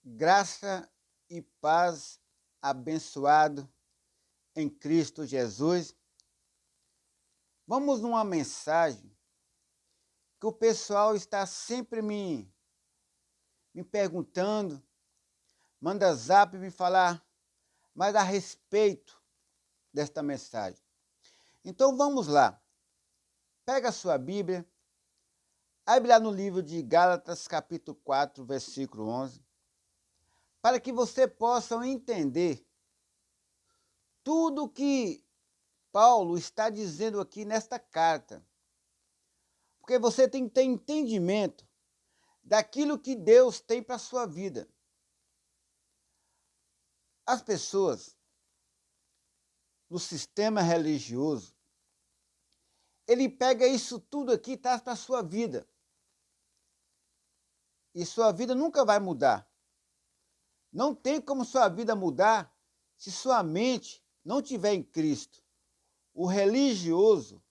Graça e paz abençoado em Cristo Jesus. Vamos numa mensagem que o pessoal está sempre me perguntando, manda zap me falar mais a respeito desta mensagem. Então vamos lá. Pega a sua Bíblia, abre lá no livro de Gálatas, capítulo 4, versículo 11, para que você possa entender tudo que Paulo está dizendo aqui nesta carta. Porque você tem que ter entendimento daquilo que Deus tem para a sua vida. As pessoas no sistema religioso, ele pega isso tudo aqui e traz para a sua vida. E sua vida nunca vai mudar. Não tem como sua vida mudar se sua mente não estiver em Cristo. O religioso,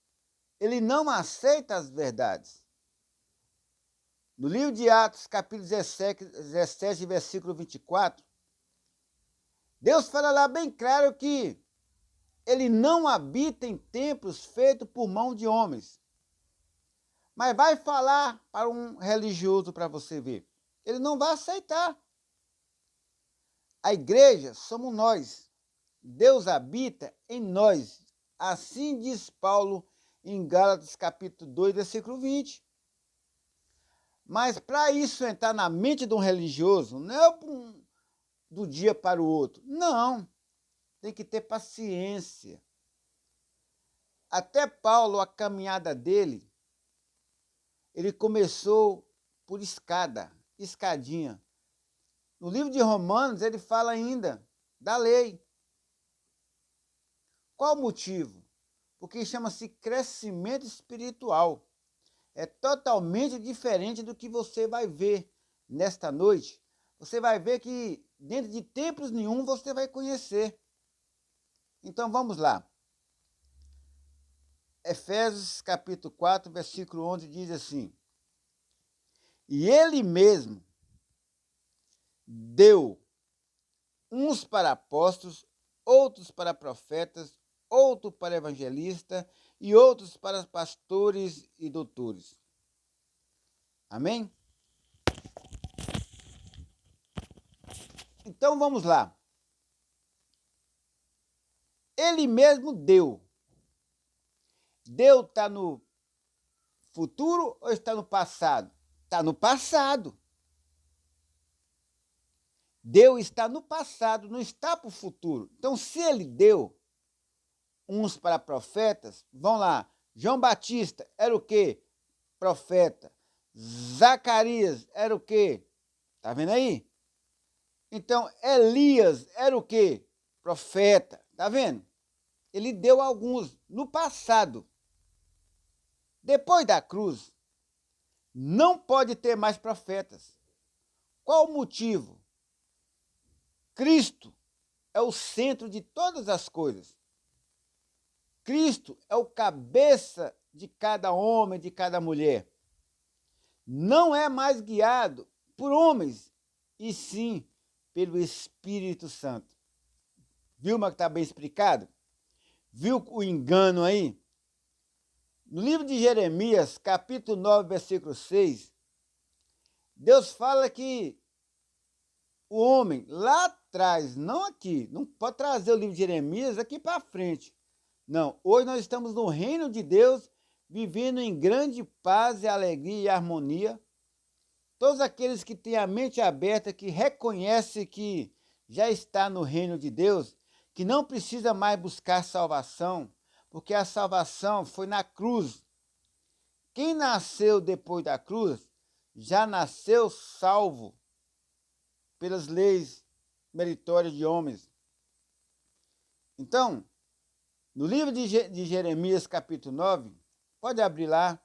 ele não aceita as verdades. No livro de Atos, capítulo 17 versículo 24, Deus fala lá bem claro que ele não habita em templos feitos por mão de homens. Mas vai falar para um religioso para você ver. Ele não vai aceitar. A igreja somos nós. Deus habita em nós. Assim diz Paulo em Gálatas capítulo 2, versículo 20. Mas para isso entrar na mente de um religioso, não é do dia para o outro. Não. Tem que ter paciência. Até Paulo, a caminhada dele, ele começou por escadinha. No livro de Romanos, ele fala ainda da lei. Qual o motivo? Porque chama-se crescimento espiritual. É totalmente diferente do que você vai ver nesta noite. Você vai ver que dentro de templos nenhum você vai conhecer. Então vamos lá. Efésios capítulo 4, versículo 11 diz assim: E ele mesmo deu uns para apóstolos, outros para profetas, outros para evangelistas e outros para pastores e doutores. Amém? Então vamos lá. Ele mesmo deu. Deu está no futuro ou está no passado? Está no passado. Deus está no passado, não está para o futuro. Então, se ele deu uns para profetas, vão lá. João Batista era o quê? Profeta. Zacarias era o quê? Tá vendo aí? Então, Elias era o quê? Profeta. Tá vendo? Ele deu alguns no passado. Depois da cruz, não pode ter mais profetas. Qual o motivo? Cristo é o centro de todas as coisas. Cristo é o cabeça de cada homem, de cada mulher. Não é mais guiado por homens, e sim pelo Espírito Santo. Viu, mas que está bem explicado? Viu o engano aí? No livro de Jeremias, capítulo 9, versículo 6, Deus fala que o homem lá atrás, não aqui, não pode trazer o livro de Jeremias aqui para frente. Não, hoje nós estamos no reino de Deus, vivendo em grande paz e alegria e harmonia. Todos aqueles que têm a mente aberta, que reconhecem que já está no reino de Deus, que não precisa mais buscar salvação, porque a salvação foi na cruz. Quem nasceu depois da cruz já nasceu salvo pelas leis meritórias de homens. Então, no livro de Jeremias, capítulo 9, pode abrir lá,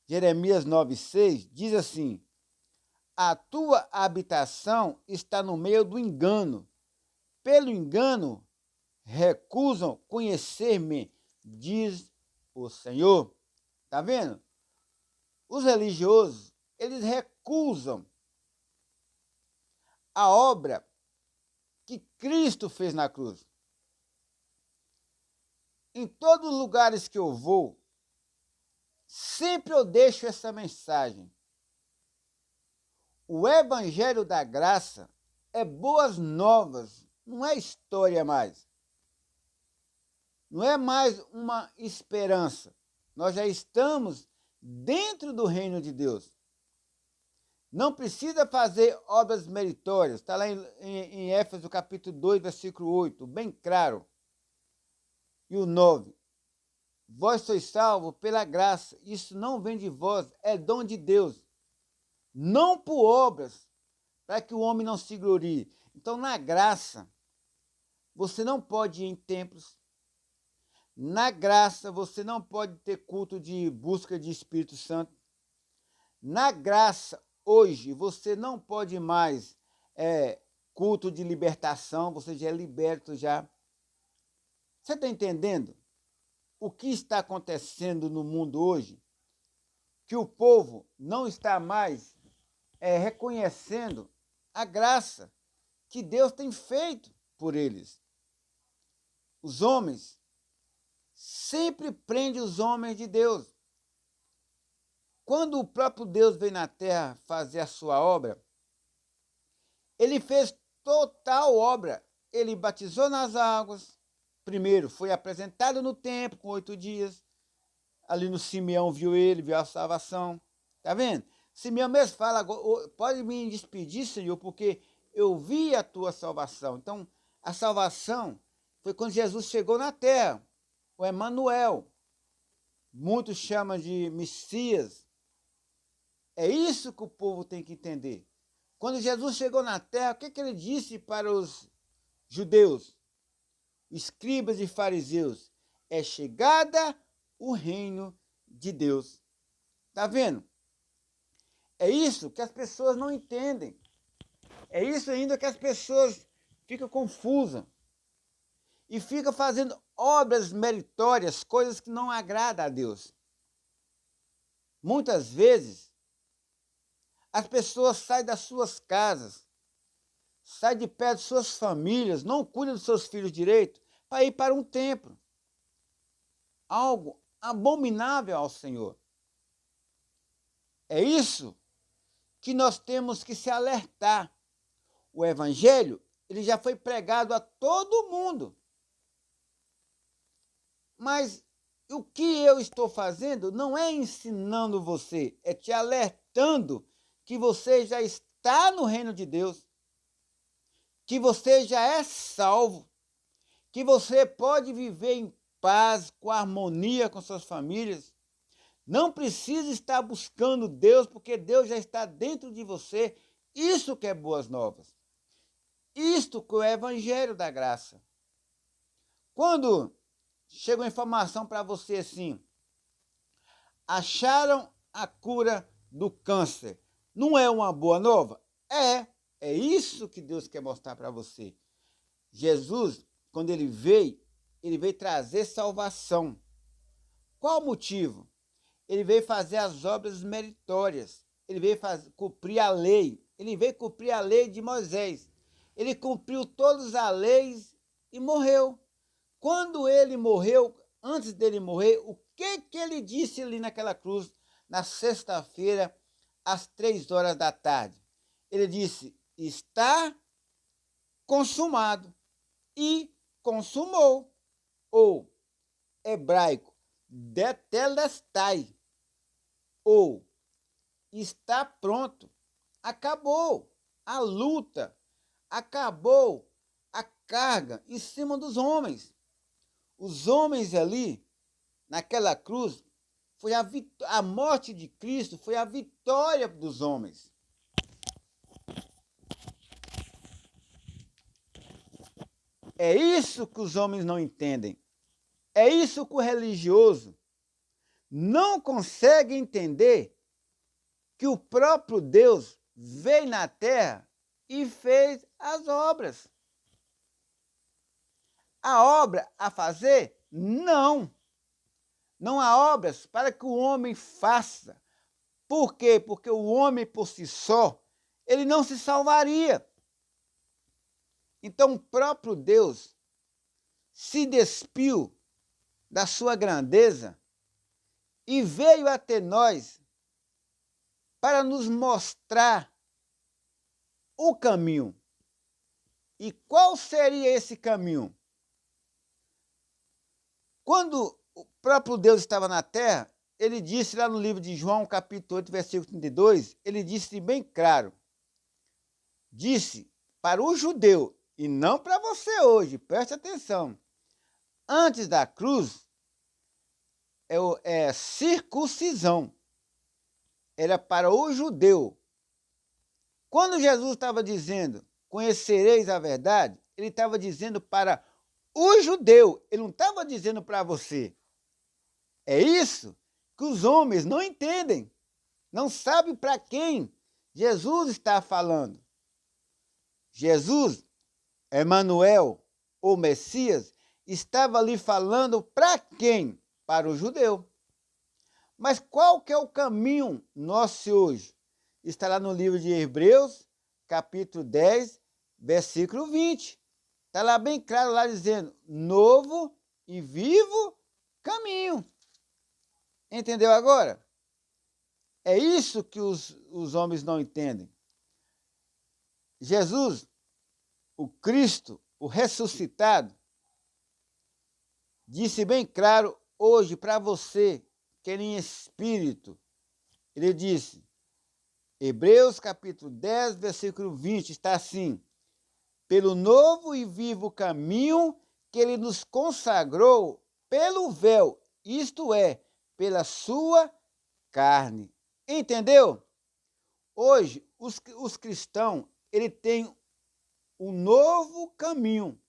Jeremias 9,6, diz assim: A tua habitação está no meio do engano. Pelo engano, recusam conhecer-me, diz o Senhor. Está vendo? Os religiosos, eles recusam a obra que Cristo fez na cruz. Em todos os lugares que eu vou, sempre eu deixo essa mensagem. O Evangelho da Graça é boas novas, não é história mais. Não é mais uma esperança. Nós já estamos dentro do reino de Deus. Não precisa fazer obras meritórias. Está lá em Éfeso capítulo 2, versículo 8, bem claro. E o 9. Vós sois salvos pela graça. Isso não vem de vós, é dom de Deus. Não por obras, para que o homem não se glorie. Então, na graça, você não pode ir em templos. Na graça, você não pode ter culto de busca de Espírito Santo. Na graça, hoje, você não pode mais culto de libertação, você já é liberto já. Você está entendendo o que está acontecendo no mundo hoje? Que o povo não está mais reconhecendo a graça que Deus tem feito por eles. Os homens sempre prendem os homens de Deus. Quando o próprio Deus veio na terra fazer a sua obra, ele fez total obra. Ele batizou nas águas. Primeiro, foi apresentado no templo com 8 dias. Ali no Simeão viu ele, viu a salvação. Está vendo? Simeão mesmo fala, pode me despedir, Senhor, porque eu vi a tua salvação. Então, a salvação foi quando Jesus chegou na terra, o Emanuel. Muitos chamam de Messias. É isso que o povo tem que entender. Quando Jesus chegou na terra, o que ele disse para os judeus, escribas e fariseus? É chegada o reino de Deus. Está vendo? É isso que as pessoas não entendem. É isso ainda que as pessoas ficam confusas. E ficam fazendo obras meritórias, coisas que não agradam a Deus. Muitas vezes, as pessoas saem das suas casas, saem de perto de suas famílias, não cuidam dos seus filhos direito, para ir para um templo. Algo abominável ao Senhor. É isso que nós temos que se alertar. O Evangelho, ele já foi pregado a todo mundo. Mas o que eu estou fazendo não é ensinando você, é te alertando que você já está no reino de Deus, que você já é salvo, que você pode viver em paz, com harmonia com suas famílias. Não precisa estar buscando Deus, porque Deus já está dentro de você. Isso que é boas novas. Isto que é o Evangelho da Graça. Quando chega uma informação para você assim, acharam a cura do câncer, não é uma boa nova? É isso que Deus quer mostrar para você. Jesus, quando ele veio trazer salvação. Qual o motivo? Ele veio fazer as obras meritórias, ele veio cumprir a lei, ele veio cumprir a lei de Moisés. Ele cumpriu todas as leis e morreu. Quando ele morreu, antes dele morrer, o que ele disse ali naquela cruz, na sexta-feira, às 3 horas da tarde? Ele disse, está consumado. E consumou. Ou, hebraico, tetelestai. Ou, está pronto. Acabou a luta. Acabou a carga em cima dos homens. Os homens ali, naquela cruz, foi a morte de Cristo foi a vitória dos homens. É isso que os homens não entendem. É isso que o religioso não consegue entender, que o próprio Deus veio na terra e fez as obras. A obra a fazer? Não. Não há obras para que o homem faça. Por quê? Porque o homem por si só, ele não se salvaria. Então o próprio Deus se despiu da sua grandeza e veio até nós para nos mostrar o caminho. E qual seria esse caminho? Quando o próprio Deus estava na terra, ele disse lá no livro de João, capítulo 8, versículo 32, ele disse bem claro, disse para o judeu, e não para você hoje, preste atenção, antes da cruz é circuncisão, era para o judeu. Quando Jesus estava dizendo, conhecereis a verdade, ele estava dizendo para o judeu, ele não estava dizendo para você. É isso que os homens não entendem, não sabem para quem Jesus está falando. Jesus, Emanuel, ou Messias, estava ali falando para quem? Para o judeu. Mas qual que é o caminho nosso hoje? Está lá no livro de Hebreus, capítulo 10, versículo 20. Está lá bem claro, lá dizendo, novo e vivo caminho. Entendeu agora? É isso que os homens não entendem. Jesus, o Cristo, o ressuscitado, disse bem claro hoje para você, que em espírito, ele disse, Hebreus capítulo 10, versículo 20, está assim, pelo novo e vivo caminho que ele nos consagrou pelo véu, isto é, pela sua carne. Entendeu? Hoje, os cristãos, ele tem um novo caminho.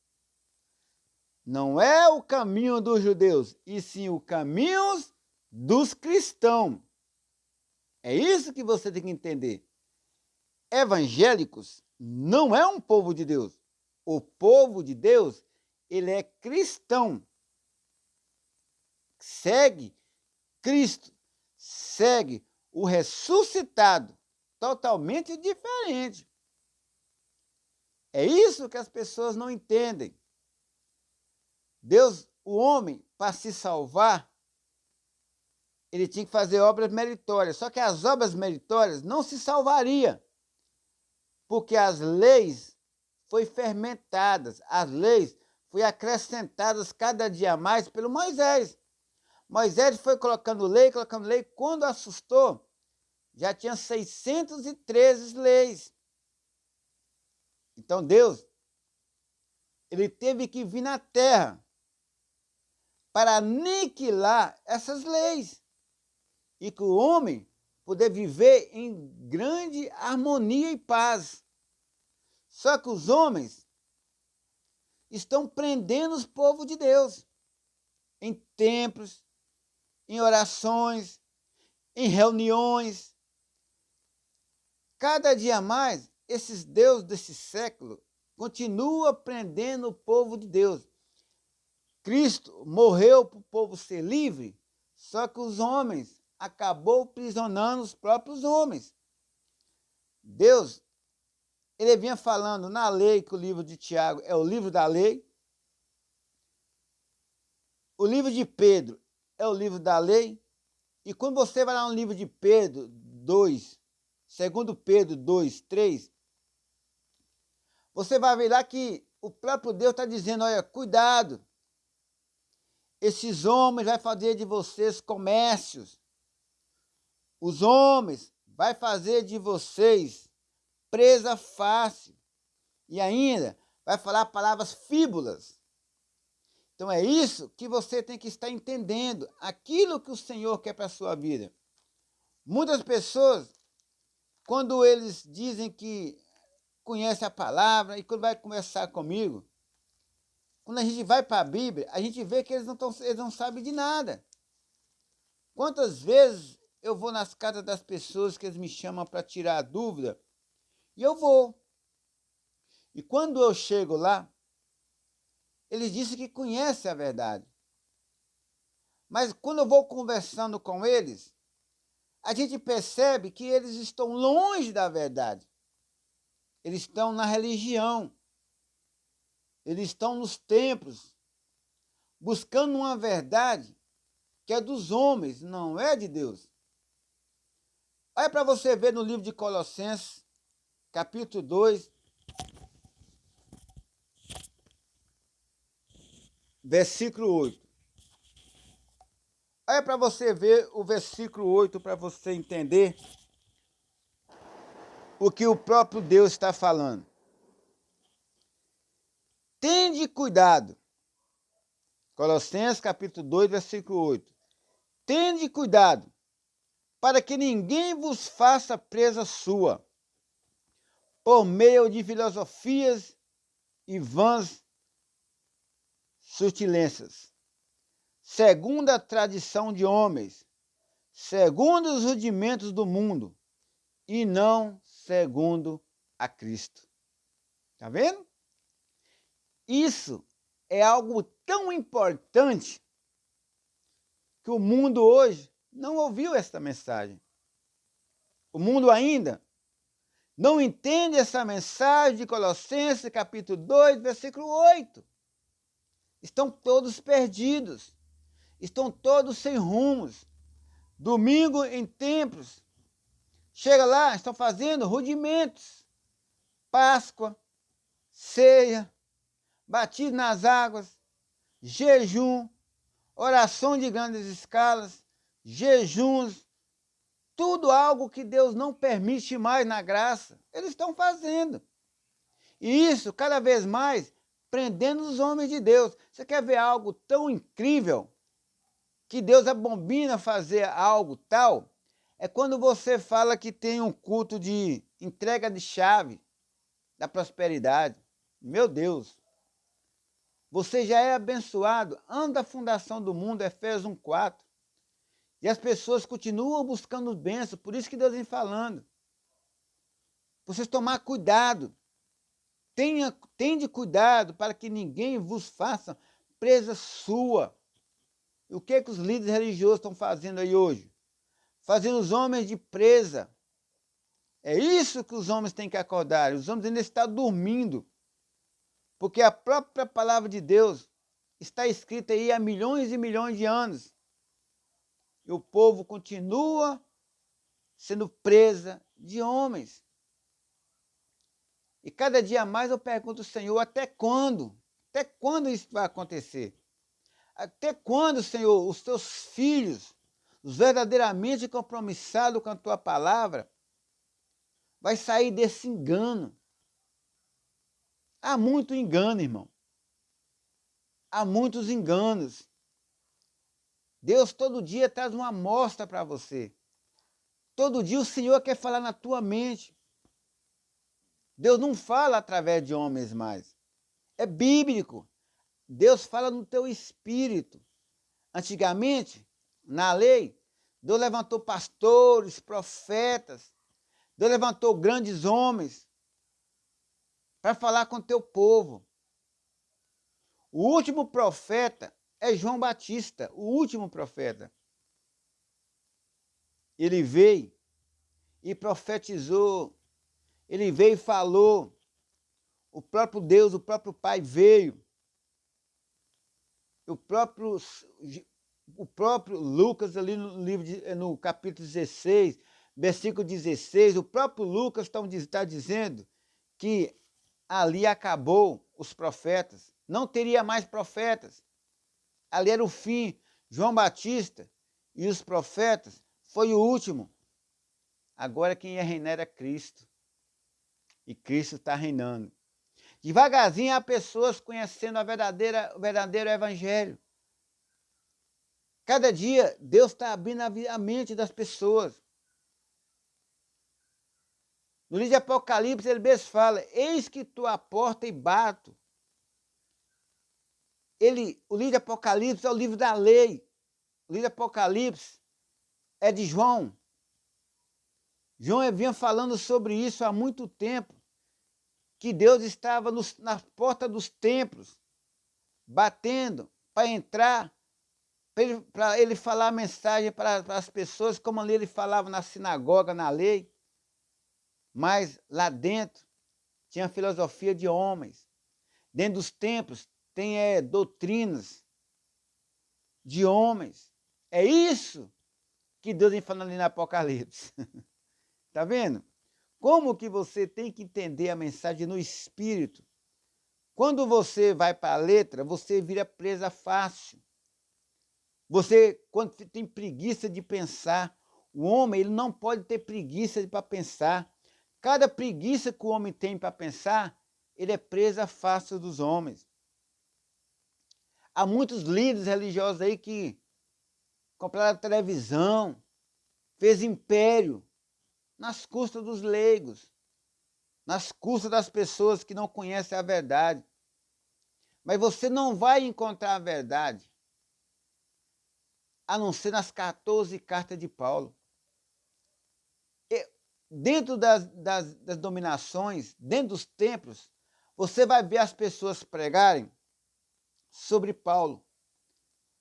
Não é o caminho dos judeus, e sim o caminho dos cristãos. É isso que você tem que entender. Evangélicos não é um povo de Deus. O povo de Deus, ele é cristão. Segue Cristo, segue o ressuscitado, totalmente diferente. É isso que as pessoas não entendem. Deus, o homem, para se salvar, ele tinha que fazer obras meritórias. Só que as obras meritórias não se salvaria, porque as leis foram fermentadas, as leis foram acrescentadas cada dia mais pelo Moisés. Moisés foi colocando lei, quando assustou, já tinha 613 leis. Então Deus, ele teve que vir na terra para aniquilar essas leis e que o homem poder viver em grande harmonia e paz. Só que os homens estão prendendo os povos de Deus em templos, em orações, em reuniões. Cada dia mais, esses deuses desse século continuam prendendo o povo de Deus. Cristo morreu para o povo ser livre, só que os homens acabou aprisionando os próprios homens. Deus, ele vinha falando na lei, que o livro de Tiago é o livro da lei, o livro de Pedro é o livro da lei, e quando você vai lá no livro de Pedro 2, segundo Pedro 2, 3, você vai ver lá que o próprio Deus está dizendo, olha, cuidado, esses homens vão fazer de vocês comércios, os homens vão fazer de vocês presa fácil, e ainda vai falar palavras fíbulas. Então é isso que você tem que estar entendendo, aquilo que o Senhor quer para a sua vida. Muitas pessoas, quando eles dizem que conhecem a palavra, e quando vai conversar comigo, quando a gente vai para a Bíblia, a gente vê que eles não sabem de nada. Quantas vezes eu vou nas casas das pessoas que eles me chamam para tirar a dúvida, e eu vou. E quando eu chego lá, eles dizem que conhecem a verdade. Mas quando eu vou conversando com eles, a gente percebe que eles estão longe da verdade. Eles estão na religião. Eles estão nos templos, buscando uma verdade que é dos homens, não é de Deus. Olha para você ver no livro de Colossenses, capítulo 2, versículo 8. Olha para você ver o versículo 8, para você entender o que o próprio Deus está falando. Tende cuidado. Colossenses capítulo 2, versículo 8. Tende cuidado, para que ninguém vos faça presa sua, por meio de filosofias e vãs sutilências, segundo a tradição de homens, segundo os rudimentos do mundo, e não segundo a Cristo. Está vendo? Isso é algo tão importante que o mundo hoje não ouviu esta mensagem. O mundo ainda não entende essa mensagem de Colossenses capítulo 2, versículo 8. Estão todos perdidos, estão todos sem rumos. Domingo em templos, chega lá, estão fazendo rudimentos, Páscoa, ceia, batismo nas águas, jejum, oração de grandes escalas, jejuns, tudo algo que Deus não permite mais na graça, eles estão fazendo. E isso, cada vez mais, prendendo os homens de Deus. Você quer ver algo tão incrível, que Deus abomina fazer algo tal? É quando você fala que tem um culto de entrega de chave da prosperidade. Meu Deus! Você já é abençoado antes da fundação do mundo, Efésios 1:4. E as pessoas continuam buscando bênção, por isso que Deus vem falando. Vocês tomar cuidado. Tende cuidado para que ninguém vos faça presa sua. E o que os líderes religiosos estão fazendo aí hoje? Fazendo os homens de presa. É isso que os homens têm que acordar. Os homens ainda estão dormindo. Porque a própria palavra de Deus está escrita aí há milhões e milhões de anos. E o povo continua sendo presa de homens. E cada dia mais eu pergunto ao Senhor, até quando? Até quando isso vai acontecer? Até quando, Senhor, os teus filhos, os verdadeiramente compromissados com a tua palavra, vai sair desse engano? Há muito engano, irmão. Há muitos enganos. Deus todo dia traz uma amostra para você. Todo dia o Senhor quer falar na tua mente. Deus não fala através de homens mais. É bíblico. Deus fala no teu espírito. Antigamente, na lei, Deus levantou pastores, profetas. Deus levantou grandes homens para falar com o teu povo. O último profeta é João Batista, o último profeta. Ele veio e profetizou. Ele veio e falou. O próprio Deus, o próprio Pai veio. O próprio Lucas, ali no livro no capítulo 16, versículo 16, o próprio Lucas está dizendo que ali acabou os profetas. Não teria mais profetas. Ali era o fim. João Batista e os profetas foi o último. Agora quem ia reinar era Cristo. E Cristo está reinando. Devagarzinho há pessoas conhecendo o verdadeiro evangelho. Cada dia Deus está abrindo a mente das pessoas. No livro de Apocalipse ele mesmo fala, eis que estou à porta e bato. O livro de Apocalipse é o livro da lei. O livro de Apocalipse é de João. João vinha falando sobre isso há muito tempo, que Deus estava na porta dos templos, batendo para entrar, para ele falar a mensagem para as pessoas, como ali ele falava na sinagoga, na lei, mas lá dentro tinha a filosofia de homens. Dentro dos templos tem doutrinas de homens. É isso que Deus vem falando ali no Apocalipse. Está vendo? Como que você tem que entender a mensagem no espírito? Quando você vai para a letra, você vira presa fácil. Você, quando tem preguiça de pensar, o homem ele não pode ter preguiça para pensar. Cada preguiça que o homem tem para pensar, ele é presa fácil dos homens. Há muitos líderes religiosos aí que compraram televisão, fez império, nas custas dos leigos, nas custas das pessoas que não conhecem a verdade. Mas você não vai encontrar a verdade, a não ser nas 14 cartas de Paulo. Dentro das dominações, dentro dos templos, você vai ver as pessoas pregarem sobre Paulo.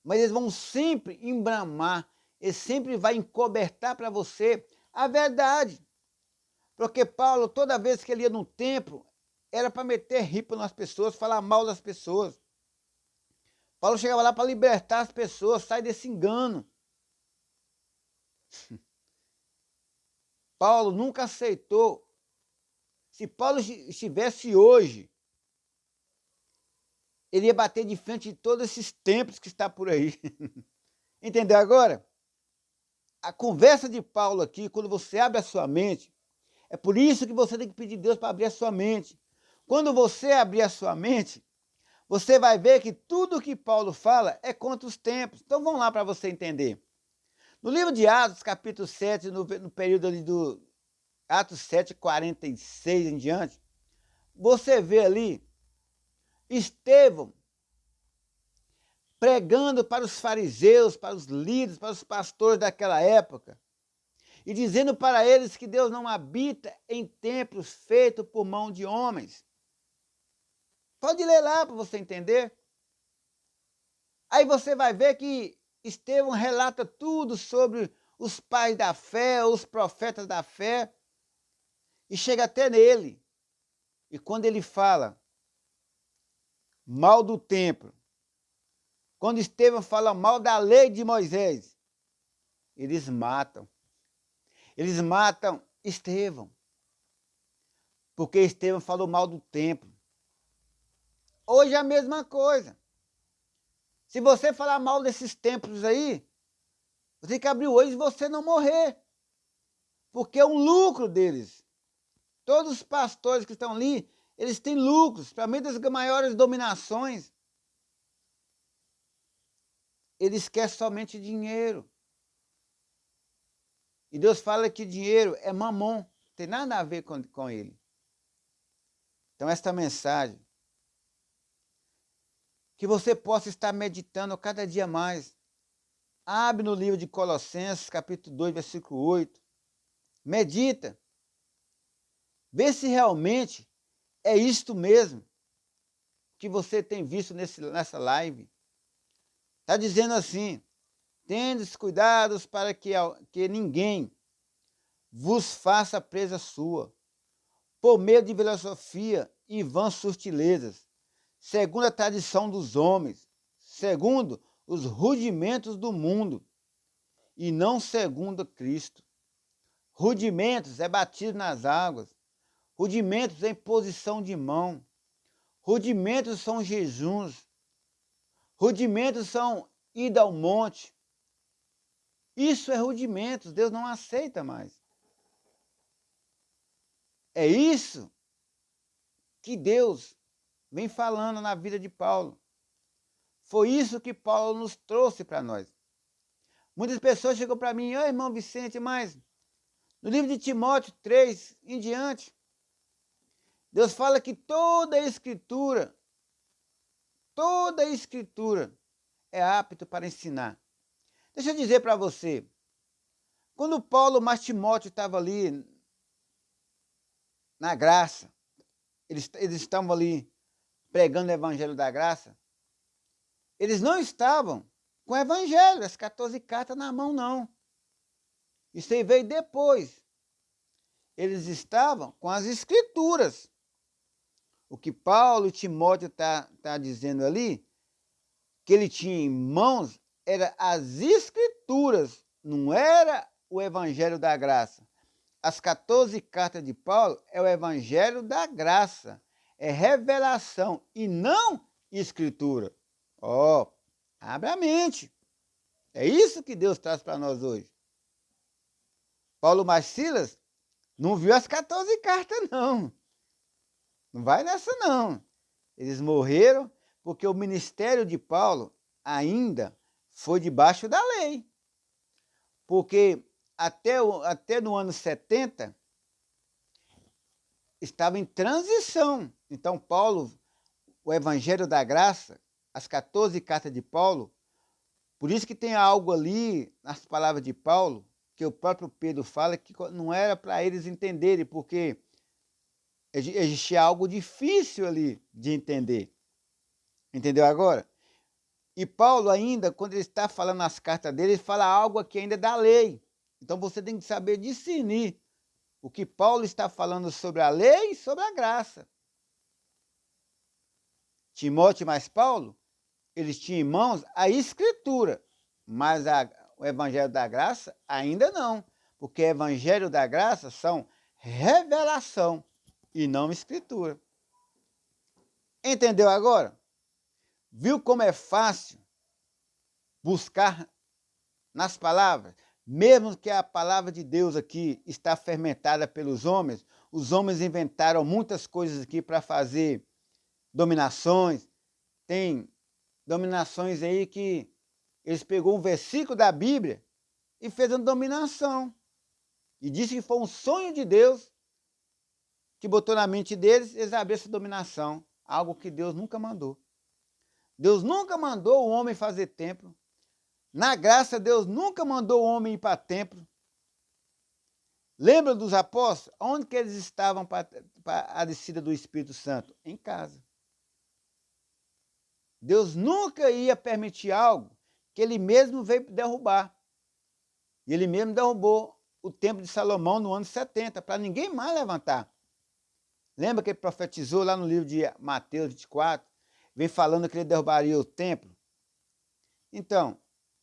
Mas eles vão sempre embramar, eles sempre vão encobertar para você a verdade. Porque Paulo, toda vez que ele ia no templo, era para meter ripa nas pessoas, falar mal das pessoas. Paulo chegava lá para libertar as pessoas, sair desse engano. Paulo nunca aceitou. Se Paulo estivesse hoje, ele ia bater de frente de todos esses templos que está por aí. Entendeu agora? A conversa de Paulo aqui, quando você abre a sua mente, é por isso que você tem que pedir a Deus para abrir a sua mente. Quando você abrir a sua mente, você vai ver que tudo que Paulo fala é contra os tempos. Então vamos lá para você entender. No livro de Atos, capítulo 7, no período ali do Atos 7, 46 em diante, você vê ali Estevão pregando para os fariseus, para os líderes, para os pastores daquela época, e dizendo para eles que Deus não habita em templos feitos por mão de homens. Pode ler lá para você entender. Aí você vai ver que Estevão relata tudo sobre os pais da fé, os profetas da fé, e chega até nele. E quando ele fala mal do templo, quando Estevão fala mal da lei de Moisés, eles matam. Eles matam Estevão, porque Estevão falou mal do templo. Hoje é a mesma coisa. Se você falar mal desses templos aí, você tem que abrir o olho e você não morrer. Porque é um lucro deles. Todos os pastores que estão ali, eles têm lucros. Para mim, das maiores dominações, eles querem somente dinheiro. E Deus fala que dinheiro é mamon, não tem nada a ver com ele. Então, esta mensagem, que você possa estar meditando cada dia mais. Abre no livro de Colossenses, capítulo 2, versículo 8. Medita. Vê se realmente é isto mesmo que você tem visto nessa live. Está dizendo assim: tendes cuidados para que ninguém vos faça presa sua, por meio de filosofia e vãs sutilezas, segundo a tradição dos homens, segundo os rudimentos do mundo, e não segundo Cristo. Rudimentos é batismo nas águas, rudimentos é imposição de mão, rudimentos são jejuns, rudimentos são ida ao monte. Isso é rudimentos, Deus não aceita mais. É isso que Deus vem falando na vida de Paulo. Foi isso que Paulo nos trouxe para nós. Muitas pessoas chegam para mim: ô irmão Vicente, mas no livro de Timóteo 3 em diante, Deus fala que toda a escritura é apta para ensinar. Deixa eu dizer para você, quando Paulo mais Timóteo estava ali na graça, eles estavam ali pregando o evangelho da graça, eles não estavam com o evangelho, as 14 cartas na mão, não. Isso aí veio depois. Eles estavam com as escrituras. O que Paulo e Timóteo tá dizendo ali, que ele tinha em mãos, era as Escrituras, não era o Evangelho da Graça. As 14 cartas de Paulo é o Evangelho da Graça, é revelação e não Escritura. Ó, abre a mente. É isso que Deus traz para nós hoje. Paulo mais Silas não viu as 14 cartas, não. Não vai nessa, não. Eles morreram porque o ministério de Paulo ainda foi debaixo da lei. Porque até no ano 70 estava em transição. Então, Paulo, o Evangelho da Graça, as 14 cartas de Paulo, por isso que tem algo ali nas palavras de Paulo, que o próprio Pedro fala que não era para eles entenderem, porque existia algo difícil ali de entender. Entendeu agora? E Paulo ainda, quando ele está falando nas cartas dele, ele fala algo aqui ainda da lei. Então você tem que saber discernir o que Paulo está falando sobre a lei e sobre a graça. Timóteo mais Paulo, eles tinham em mãos a Escritura, mas o Evangelho da Graça ainda não, porque o Evangelho da Graça são revelação e não Escritura. Entendeu agora? Viu como é fácil buscar nas palavras? Mesmo que a palavra de Deus aqui está fermentada pelos homens, os homens inventaram muitas coisas aqui para fazer dominações. Tem dominações aí que eles pegou um versículo da Bíblia e fez uma dominação. E disse que foi um sonho de Deus que botou na mente deles eles abrir essa dominação. Algo que Deus nunca mandou. Deus nunca mandou o homem fazer templo. Na graça, Deus nunca mandou o homem ir para templo. Lembra dos apóstolos? Onde que eles estavam para a descida do Espírito Santo? Em casa. Deus nunca ia permitir algo que ele mesmo veio derrubar. E ele mesmo derrubou o templo de Salomão no ano 70, para ninguém mais levantar. Lembra que ele profetizou lá no livro de Mateus 24, vem falando que ele derrubaria o templo? Então,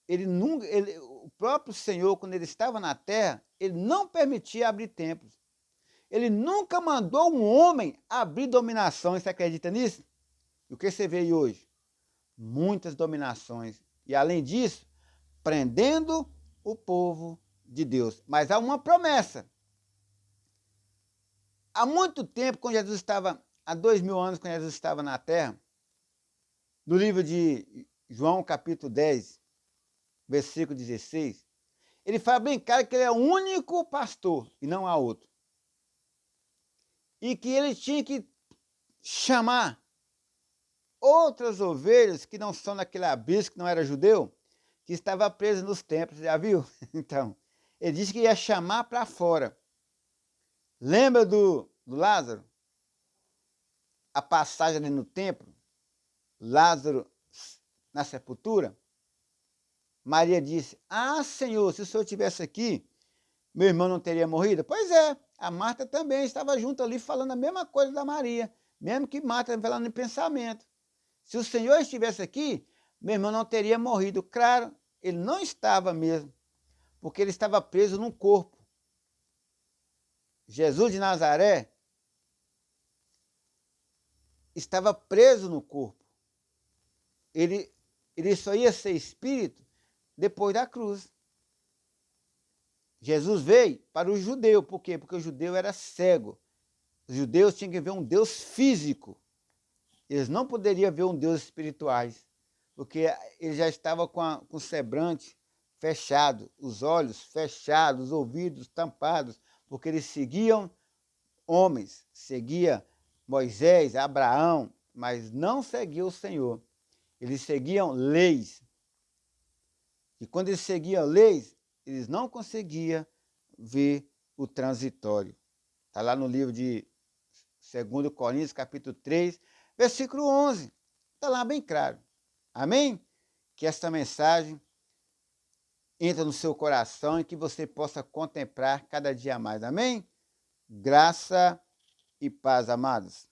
o próprio Senhor, quando ele estava na terra, ele não permitia abrir templos. Ele nunca mandou um homem abrir dominações. Você acredita nisso? E o que você vê aí hoje? Muitas dominações. E além disso, prendendo o povo de Deus. Mas há uma promessa. Há muito tempo, quando Jesus estava, há 2000 anos, quando Jesus estava na terra, no livro de João, capítulo 10, versículo 16, ele fala bem claro que ele é o único pastor e não há outro. E que ele tinha que chamar outras ovelhas que não são daquele abismo, que não era judeu, que estava preso nos templos, já viu? Então, ele disse que ia chamar para fora. Lembra do Lázaro? A passagem ali no templo? Lázaro na sepultura? Maria disse, Senhor, se o Senhor estivesse aqui, meu irmão não teria morrido? Pois é, a Marta também estava junto ali falando a mesma coisa da Maria, mesmo que Marta falando em pensamento. Se o Senhor estivesse aqui, meu irmão não teria morrido. Claro, ele não estava mesmo, porque ele estava preso num corpo. Jesus de Nazaré estava preso no corpo. Ele só ia ser espírito depois da cruz. Jesus veio para o judeu. Por quê? Porque o judeu era cego. Os judeus tinham que ver um Deus físico. Eles não poderiam ver um Deus espirituais, porque ele já estava com o semblante fechado, os olhos fechados, os ouvidos tampados, porque eles seguiam homens, seguia Moisés, Abraão, mas não seguiam o Senhor. Eles seguiam leis. E quando eles seguiam leis, eles não conseguiam ver o transitório. Está lá no livro de 2 Coríntios, capítulo 3, versículo 11. Está lá bem claro. Amém? Que esta mensagem entre no seu coração e que você possa contemplar cada dia mais. Amém? Graça e paz, amados.